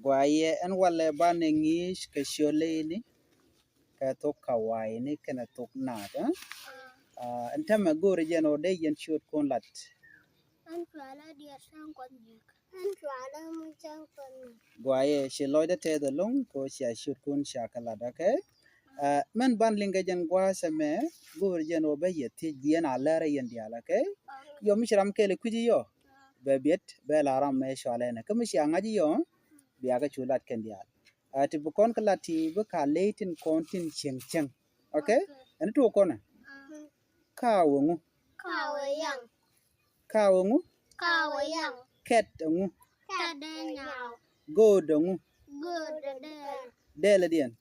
Guaye and wale banengish kashole ka to kawai ni kana to nada and tama go region or day and shoot con lat guaye she loida te the long ko she shoot con shakalada okay men ban linga jan guasa me go region or bay ti dian alare yan diala okay yo mishram kele kuji yo bebet bela ram me shalena kamishi angaji yo biaga chulat ken dial ti bu kon kala ti bu ka leitin kontin cheng cheng okay and to kona kawungu kawungu ketungu godungu deladian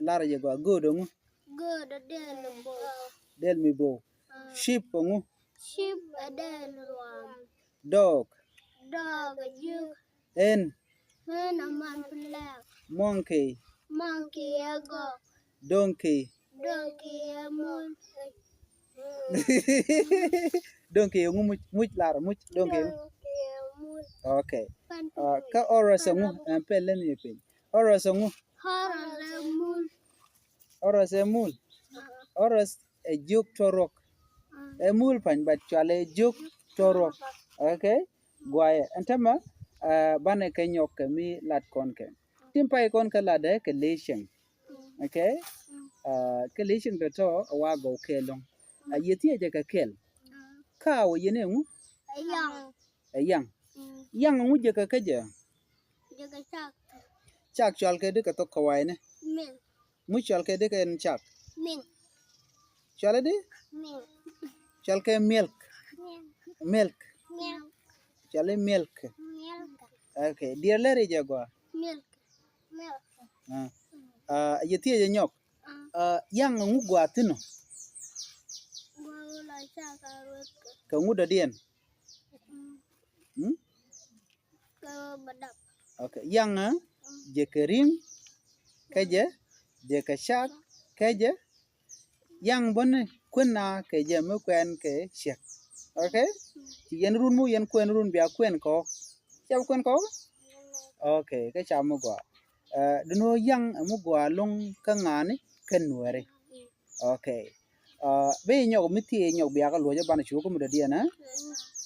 lara je go godungu del mi bo shipungu dog en monkey donkey donkey ngu much lara much donkey okay ka orasangu en pelen ni pin orasangu orasemul oras a juk torok a mul pan but chale juk torok okay guaye antama bane kenyok mi lat konke timpai kon kala de ke lesion okay ke lesion de to wa go kelong yeti je ka kel kawo yene ngu yang ngu je ka kaje chak chal ke de ka to kawai ne mu chal ke de ka en chak chale de chal ke milk chale milk okay dia lere je go yeti je nyok yang ngu gwa tino ka ngu da dien okay yang je kering kaje je ka shak kaje yang bon kunna kaje me kwen ke shek okay ti yen run mu yen kwen run bia kwen ko cham kwen ko okay ka cham mu gwa dino yang mu gwa long ka ngani ken were okay be nyok miti nyok bia ka lo je ban chu ko mu da dia na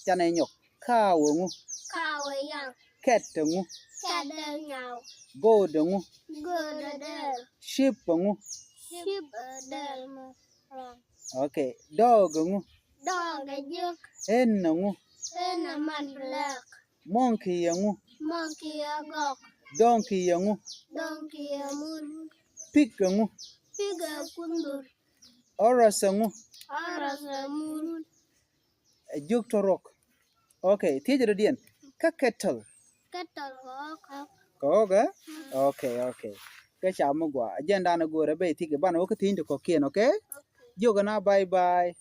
chane nyok kawungu ketungu godungu shipungu okay dogungu enungu monkey yangu donkey yangu pig yangu orasangu juk torok okay tijero dien ka kettle koga okay ka chamu gwa agenda na gore be tike bana ko tin ko kien okay joga na bye bye